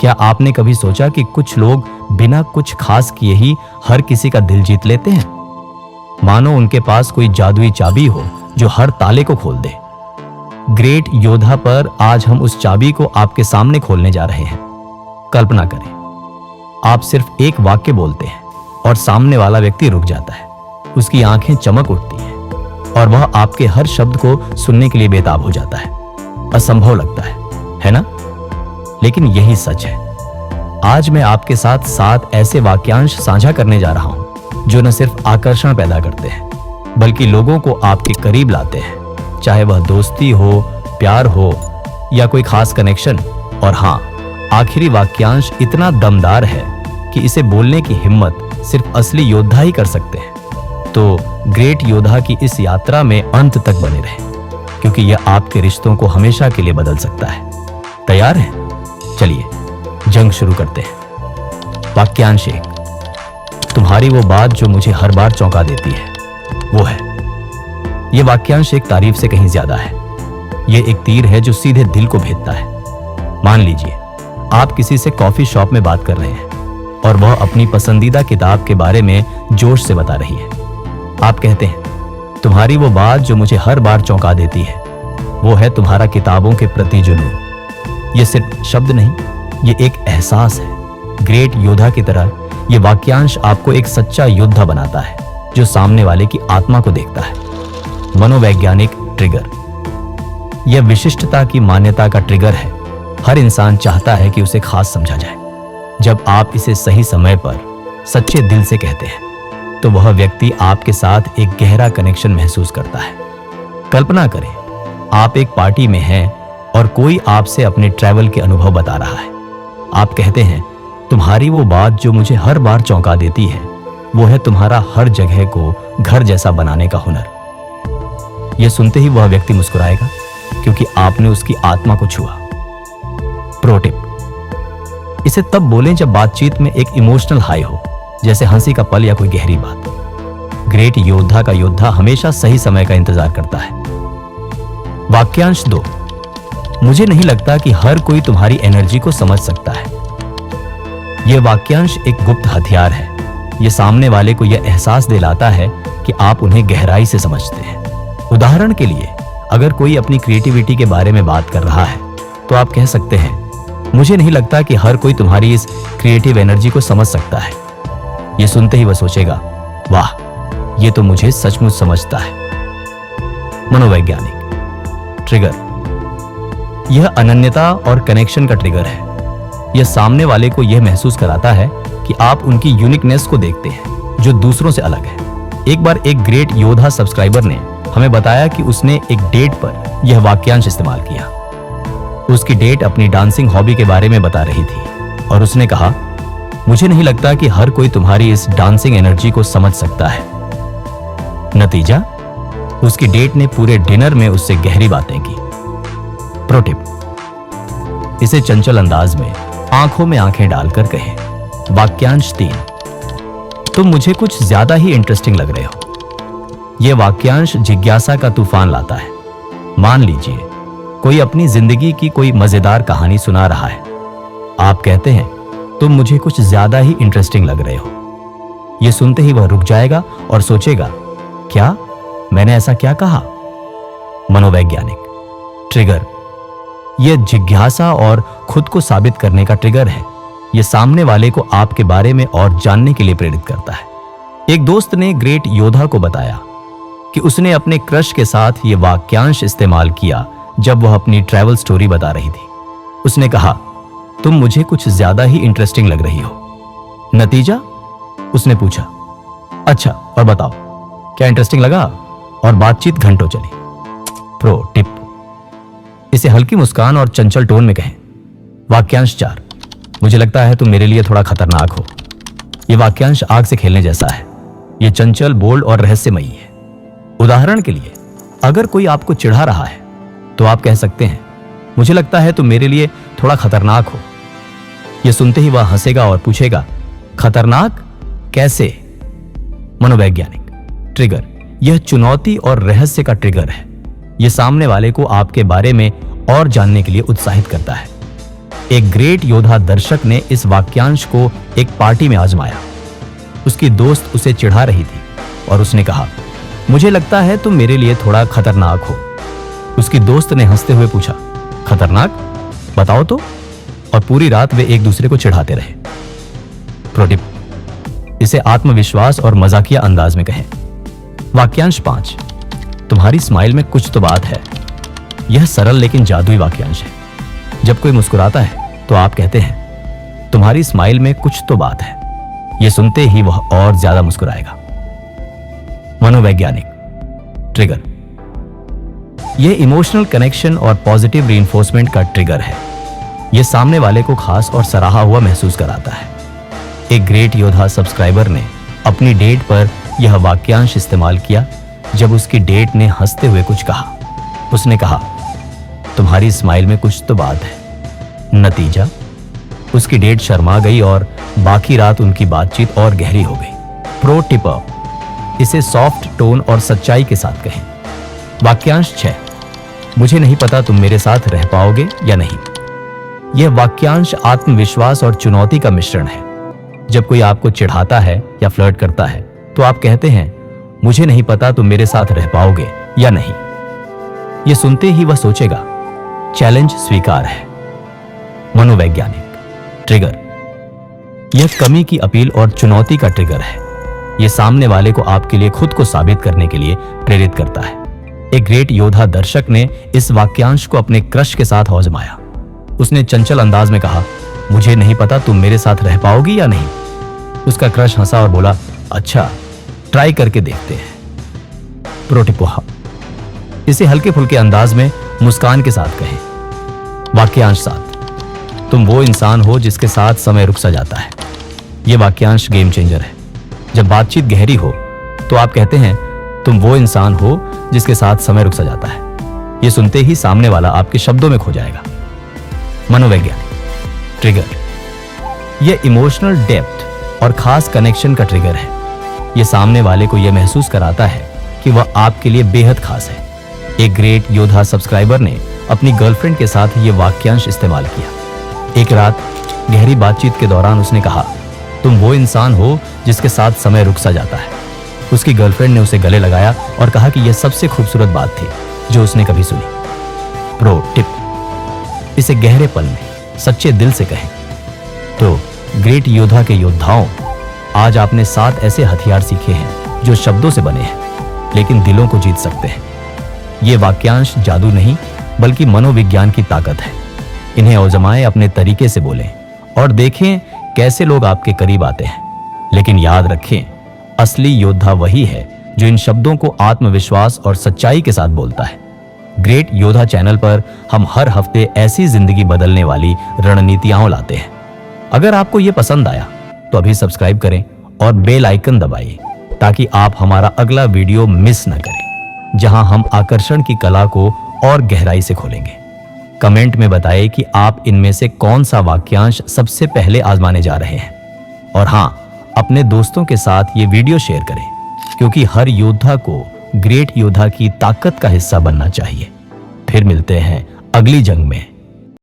क्या आपने कभी सोचा कि कुछ लोग बिना कुछ खास किए ही हर किसी का दिल जीत लेते हैं? मानो उनके पास कोई जादुई चाबी हो जो हर ताले को खोल दे। ग्रेट योद्धा पर आज हम उस चाबी को आपके सामने खोलने जा रहे हैं। कल्पना करें, आप सिर्फ एक वाक्य बोलते हैं और सामने वाला व्यक्ति रुक जाता है, उसकी आंखें चमक उठती हैं और वह आपके हर शब्द को सुनने के लिए बेताब हो जाता है। असंभव लगता है ना? लेकिन यही सच है। आज मैं आपके साथ 7 ऐसे वाक्यांश साझा करने जा रहा हूं जो न सिर्फ आकर्षण पैदा करते हैं बल्कि लोगों को आपके करीब लाते हैं, चाहे वह दोस्ती हो, प्यार हो या कोई खास कनेक्शन। और हां, आखिरी वाक्यांश इतना दमदार है कि इसे बोलने की हिम्मत सिर्फ असली योद्धा ही कर सकते हैं। तो ग्रेट योद्धा की इस यात्रा में अंत तक बने रहें, क्योंकि यह आपके रिश्तों को हमेशा के लिए बदल सकता है। तैयार हैं? चलिए जंग शुरू करते हैं। वाक्यांश 1। तुम्हारी वो बात जो मुझे हर बार चौंका देती है वो है। यह वाक्यांश एक तारीफ से कहीं ज्यादा है। यह एक तीर है जो सीधे दिल को भेदता है। मान लीजिए आप किसी से कॉफी शॉप में बात कर रहे हैं और वह अपनी पसंदीदा किताब के बारे में जोश से बता रही है। आप कहते हैं, तुम्हारी वो बात जो मुझे हर बार चौंका देती है वो है तुम्हारा किताबों के प्रति जुनून। ये सिर्फ शब्द नहीं, ये एक एहसास है। ग्रेट योद्धा की तरह ये वाक्यांश आपको एक सच्चा योद्धा बनाता है जो सामने वाले की आत्मा को देखता है। मनोवैज्ञानिक ट्रिगर। यह विशिष्टता की मान्यता का ट्रिगर है। हर इंसान चाहता है कि उसे खास समझा जाए। जब आप इसे सही समय पर सच्चे दिल से कहते हैं तो वह व्यक्ति आपके साथ एक गहरा कनेक्शन महसूस करता है। कल्पना करें, आप एक पार्टी में हैं और कोई आपसे अपने ट्रैवल के अनुभव बता रहा है। आप कहते हैं, तुम्हारी वो बात जो मुझे हर बार चौंका देती है वो है तुम्हारा हर जगह को घर जैसा बनाने का हुनर। यह सुनते ही वह व्यक्ति मुस्कुराएगा क्योंकि आपने उसकी आत्मा को छुआ। प्रो टिप: इसे तब बोलें जब बातचीत में एक इमोशनल हाई हो, जैसे हंसी का पल या कोई गहरी बात। ग्रेट योद्धा का योद्धा हमेशा सही समय का इंतजार करता है। वाक्यांश 2। मुझे नहीं लगता कि हर कोई तुम्हारी एनर्जी को समझ सकता है। यह वाक्यांश एक गुप्त हथियार है। यह सामने वाले को यह एहसास दिलाता है कि आप उन्हें गहराई से समझते हैं। उदाहरण के लिए, अगर कोई अपनी क्रिएटिविटी के बारे में बात कर रहा है तो आप कह सकते हैं, मुझे नहीं लगता कि हर कोई तुम्हारी इस क्रिएटिव एनर्जी को समझ सकता है। यह सुनते ही वह सोचेगा, वाह, यह तो मुझे सचमुच समझता है। मनोवैज्ञानिक ट्रिगर। यह अनन्यता और कनेक्शन का ट्रिगर है। यह सामने वाले को यह महसूस कराता है कि आप उनकी यूनिकनेस को देखते हैं जो दूसरों से अलग है। एक बार एक ग्रेट योद्धा सब्सक्राइबर ने हमें बताया कि उसने एक डेट पर यह वाक्यांश इस्तेमाल किया। उसकी डेट अपनी डांसिंग हॉबी के बारे में बता रही थी और उसने कहा, मुझे नहीं लगता कि हर कोई तुम्हारी इस डांसिंग एनर्जी को समझ सकता है। नतीजा, उसकी डेट ने पूरे डिनर में उससे गहरी बातें की। प्रो टिप: इसे चंचल अंदाज में आंखों में आंखें डालकर कहें। वाक्यांश 3। तुम मुझे कुछ ज्यादा ही इंटरेस्टिंग लग रहे हो। यह वाक्यांश जिज्ञासा का तूफान लाता है। मान लीजिए कोई अपनी जिंदगी की कोई मजेदार कहानी सुना रहा है। आप कहते हैं, तुम मुझे कुछ ज्यादा ही इंटरेस्टिंग लग रहे हो। यह सुनते ही वह रुक जाएगा और सोचेगा, क्या मैंने ऐसा क्या कहा? मनोवैज्ञानिक ट्रिगर। यह जिज्ञासा और खुद को साबित करने का ट्रिगर है। यह सामने वाले को आपके बारे में और जानने के लिए प्रेरित करता है। एक दोस्त ने ग्रेट योद्धा को बताया कि उसने अपने क्रश के साथ यह वाक्यांश इस्तेमाल किया जब वह अपनी ट्रैवल स्टोरी बता रही थी। उसने कहा, तुम मुझे कुछ ज्यादा ही इंटरेस्टिंग लग रही हो। नतीजा, उसने पूछा, अच्छा और बताओ, क्या इंटरेस्टिंग लगा? और बातचीत घंटों चली। प्रो टिप: इसे हल्की मुस्कान और चंचल टोन में कहें। वाक्यांश 4। मुझे लगता है तुम मेरे लिए थोड़ा खतरनाक हो। यह वाक्यांश आग से खेलने जैसा है। यह चंचल, बोल्ड और रहस्यमयी है। उदाहरण के लिए, अगर कोई आपको चिढ़ा रहा है तो आप कह सकते हैं, मुझे लगता है तुम मेरे लिए थोड़ा खतरनाक हो। यह सुनते ही वह हंसेगा और पूछेगा, खतरनाक कैसे? मनोवैज्ञानिक ट्रिगर। यह चुनौती और रहस्य का ट्रिगर है। यह सामने वाले को आपके बारे में और जानने के लिए उत्साहित करता है। एक ग्रेट योद्धा दर्शक ने इस वाक्यांश को एक पार्टी में आजमाया। उसकी दोस्त उसे चिढ़ा रही थी और उसने कहा, मुझे लगता है तुम मेरे लिए थोड़ा खतरनाक हो। उसकी दोस्त ने हंसते हुए पूछा, खतरनाक? बताओ तो। और पूरी रात वे एक दूसरे को चिढ़ाते रहे। प्रोटिप, इसे आत्मविश्वास और मजाकिया अंदाज में कहें। वाक्यांश 5, तुम्हारी स्माइल में कुछ तो बात है। यह सरल लेकिन जादुई वाक्यांश है। जब कोई मुस्कुराता है तो आप कहते हैं, तुम्हारी स्माइल में कुछ तो बात है। यह सुनते ही वह और ज्यादा मुस्कुराएगा। मनोवैज्ञानिक ट्रिगर, यह इमोशनल कनेक्शन और पॉजिटिव रीइंफोर्समेंट का ट्रिगर है। यह सामने वाले को खास और सराहा हुआ महसूस कराता है। एक ग्रेट योद्धा सब्सक्राइबर ने अपनी डेट पर यह वाक्यांश इस्तेमाल किया जब उसकी डेट ने हंसते हुए कुछ कहा। उसने कहा, तुम्हारी स्माइल में कुछ तो बात है। नतीजा, उसकी डेट शर्मा गई और बाकी रात उनकी बातचीत और गहरी हो गई। प्रो टिपर, इसे सॉफ्ट टोन और सच्चाई के साथ कहें। वाक्यांश 6, मुझे नहीं पता तुम मेरे साथ रह पाओगे या नहीं। यह वाक्यांश आत्मविश्वास और चुनौती का मिश्रण है। जब कोई आपको चिढ़ाता है या फ्लर्ट करता है तो आप कहते हैं, मुझे नहीं पता तुम मेरे साथ रह पाओगे या नहीं। यह सुनते ही वह सोचेगा, चैलेंज स्वीकार है। मनोवैज्ञानिक ट्रिगर, यह कमी की अपील और चुनौती का ट्रिगर है। यह सामने वाले को आपके लिए खुद को साबित करने के लिए प्रेरित करता है। एक ग्रेट योद्धा दर्शक ने इस वाक्यांश को अपने क्रश के साथ आजमाया। उसने चंचल अंदाज में कहा, मुझे नहीं पता तुम मेरे साथ रह पाओगी या नहीं। उसका क्रश हंसा और बोला, अच्छा, ट्राई करके देखते हैं। प्रोटिपोहा, इसे हल्के फुल्के अंदाज में मुस्कान के साथ कहें। वाक्यांश 7, तुम वो इंसान हो जिसके साथ समय रुक सा जाता है। यह वाक्यांश गेम चेंजर है। जब बातचीत गहरी हो तो आप कहते हैं, तुम वो इंसान हो जिसके साथ समय रुक सा जाता है। यह सुनते ही सामने वाला आपके शब्दों में खो जाएगा। मनोवैज्ञानिक ट्रिगर, यह इमोशनल डेप्थ और खास कनेक्शन का ट्रिगर है। यह सामने वाले को यह महसूस कराता है कि वह आपके लिए बेहद खास है। एक ग्रेट योद्धा सब्सक्राइबर ने अपनी गर्लफ्रेंड के साथ यह वाक्यांश इस्तेमाल किया। एक रात गहरी बातचीत के दौरान उसने कहा, तुम वो इंसान हो जिसके साथ समय रुक सा जाता है। उसकी गर्लफ्रेंड ने उसे गले लगाया और कहा कि यह सबसे खूबसूरत बात थी जो उसने कभी सुनी। प्रो टिप, इसे गहरे पल में सच्चे दिल से कहें। तो ग्रेट योद्धा के योद्धाओं, आज आपने 7 ऐसे हथियार सीखे हैं जो शब्दों से बने हैं लेकिन दिलों को जीत सकते हैं। ये वाक्यांश जादू नहीं बल्कि मनोविज्ञान की ताकत है। इन्हें आजमाएं, अपने तरीके से बोलें और देखें कैसे लोग आपके करीब आते हैं। लेकिन याद रखें, असली योद्धा वही है जो इन शब्दों को आत्मविश्वास और सच्चाई के साथ बोलता है। ग्रेट योद्धा चैनल पर हम हर हफ्ते ऐसी जिंदगी बदलने वाली रणनीतियां लाते हैं। अगर आपको यह पसंद आया तो अभी सब्सक्राइब करें और बेल आइकन दबाइए ताकि आप हमारा अगला वीडियो मिस न करें, जहां हम आकर्षण की कला को और गहराई से खोलेंगे। कमेंट में बताएं कि आप इनमें से कौन सा वाक्यांश सबसे पहले आजमाने जा रहे हैं। और हां, अपने दोस्तों के साथ ये वीडियो शेयर करें, क्योंकि हर योद्धा को ग्रेट योद्धा की ताकत का हिस्सा बनना चाहिए। फिर मिलते हैं अगली जंग में।